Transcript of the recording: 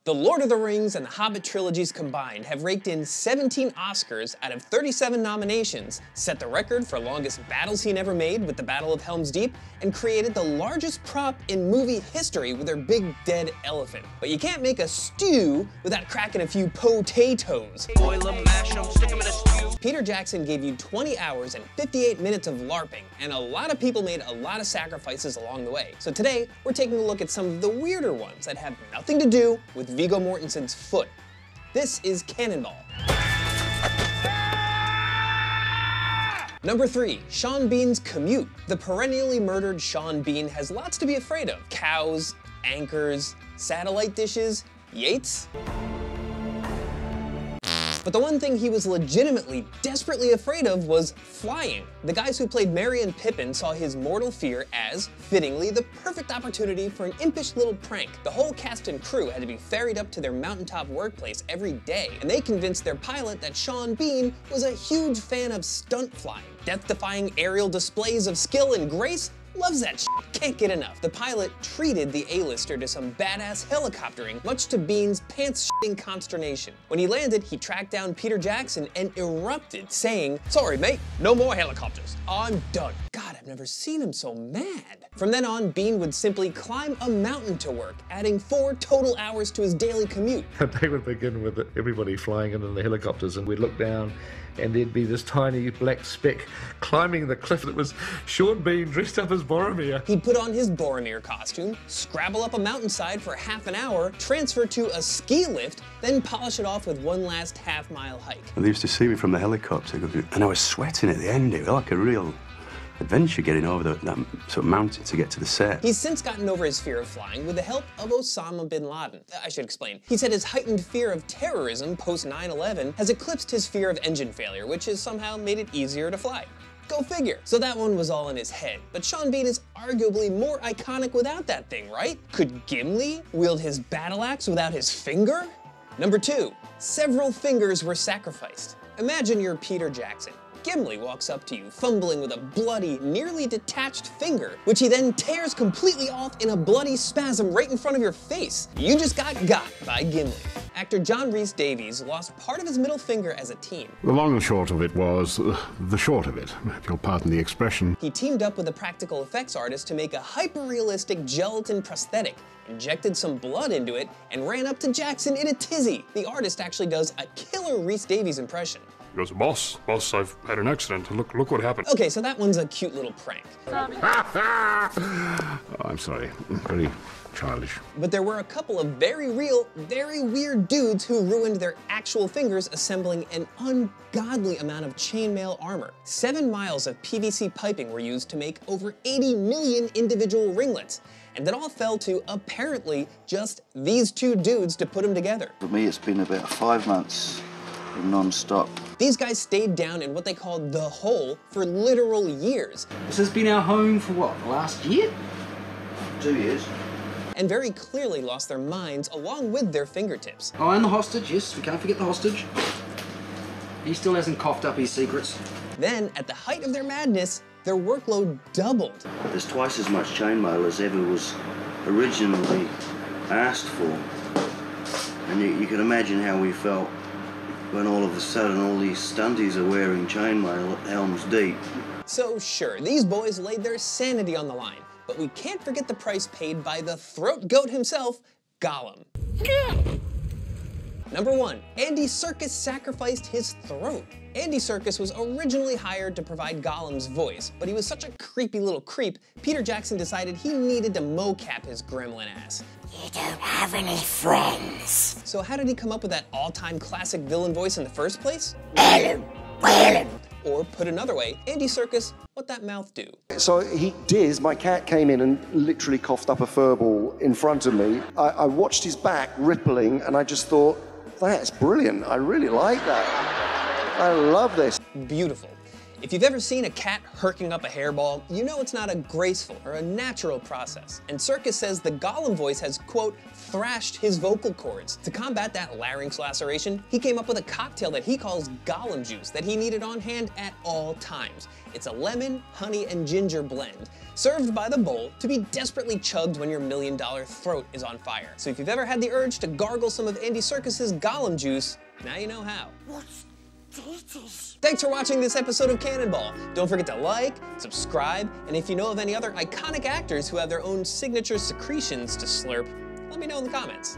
The Lord of the Rings and the Hobbit trilogies combined have raked in 17 Oscars out of 37 nominations, set the record for longest battle scene ever made with the Battle of Helm's Deep, and created the largest prop in movie history with their big dead elephant. But you can't make a stew without cracking a few potatoes. Boil 'em, mash 'em, stick 'em in a stew. Peter Jackson gave you 20 hours and 58 minutes of LARPing, and a lot of people made a lot of sacrifices along the way. So today, we're taking a look at some of the weirder ones that have nothing to do with Viggo Mortensen's foot. This is CanonBall. Number 3, Sean Bean's Commute. The perennially murdered Sean Bean has lots to be afraid of. Cows, anchors, satellite dishes, Yates. But the one thing he was legitimately, desperately afraid of was flying. The guys who played Merry and Pippin saw his mortal fear as, fittingly, the perfect opportunity for an impish little prank. The whole cast and crew had to be ferried up to their mountaintop workplace every day, and they convinced their pilot that Sean Bean was a huge fan of stunt flying. Death-defying aerial displays of skill and grace. Loves that shit, can't get enough. The pilot treated the A-lister to some badass helicoptering, much to Bean's pants-shitting consternation. When he landed, he tracked down Peter Jackson and erupted, saying, "Sorry mate, no more helicopters, I'm done." God, I've never seen him so mad. From then on, Bean would simply climb a mountain to work, adding 4 total hours to his daily commute. They would begin with everybody flying into the helicopters, and we'd look down and there'd be this tiny black speck climbing the cliff that was Sean Bean dressed up as Boromir. He'd put on his Boromir costume, scrabble up a mountainside for half an hour, transfer to a ski lift, then polish it off with one last half-mile hike. They used to see me from the helicopter, and I was sweating at the end. It was like a real adventure getting over that sort of mountain to get to the set. He's since gotten over his fear of flying with the help of Osama bin Laden. I should explain. He said his heightened fear of terrorism post 9/11 has eclipsed his fear of engine failure, which has somehow made it easier to fly. Go figure. So that one was all in his head. But Sean Bean is arguably more iconic without that thing, right? Could Gimli wield his battle axe without his finger? Number 2, several fingers were sacrificed. Imagine you're Peter Jackson. Gimli walks up to you, fumbling with a bloody, nearly detached finger, which he then tears completely off in a bloody spasm right in front of your face. You just got by Gimli. Actor John Rhys-Davies lost part of his middle finger as a teen. The long and short of it was the short of it, if you'll pardon the expression. He teamed up with a practical effects artist to make a hyper-realistic gelatin prosthetic, injected some blood into it, and ran up to Jackson in a tizzy. The artist actually does a killer Rhys-Davies impression. He goes, boss, I've had an accident. Look what happened. Okay, so that one's a cute little prank. Oh, I'm sorry, very childish. But there were a couple of very real, very weird dudes who ruined their actual fingers assembling an ungodly amount of chainmail armor. 7 miles of PVC piping were used to make over 80 million individual ringlets. And that all fell to, apparently, just these 2 dudes to put them together. For me, it's been about 5 months non-stop. These guys stayed down in what they called the hole for literal years. This has been our home for what, the last year? 2 years. And very clearly lost their minds along with their fingertips. Oh, and the hostage, yes, we can't forget the hostage. He still hasn't coughed up his secrets. Then, at the height of their madness, their workload doubled. There's twice as much chainmail as ever was originally asked for. And you can imagine how we felt when all of a sudden all these stunties are wearing chainmail at Helm's Deep. So sure, these boys laid their sanity on the line, but we can't forget the price paid by the throat goat himself, Gollum. Number 1, Andy Serkis sacrificed his throat. Andy Serkis was originally hired to provide Gollum's voice, but he was such a creepy little creep, Peter Jackson decided he needed to mocap his gremlin ass. You don't have any friends. So how did he come up with that all-time classic villain voice in the first place? Ellen. Or put another way, Andy Serkis, what that mouth do? So Diz, my cat, came in and literally coughed up a furball in front of me. I watched his back rippling and I just thought, that's brilliant. I really like that. I love this. Beautiful. If you've ever seen a cat herking up a hairball, you know it's not a graceful or a natural process. And Circus says the Gollum voice has, quote, thrashed his vocal cords. To combat that larynx laceration, he came up with a cocktail that he calls Gollum juice that he needed on hand at all times. It's a lemon, honey, and ginger blend, served by the bowl to be desperately chugged when your $1,000,000 throat is on fire. So if you've ever had the urge to gargle some of Andy Serkis's Gollum juice, now you know how. Thanks for watching this episode of CanonBall. Don't forget to like, subscribe, and if you know of any other iconic actors who have their own signature secretions to slurp, let me know in the comments.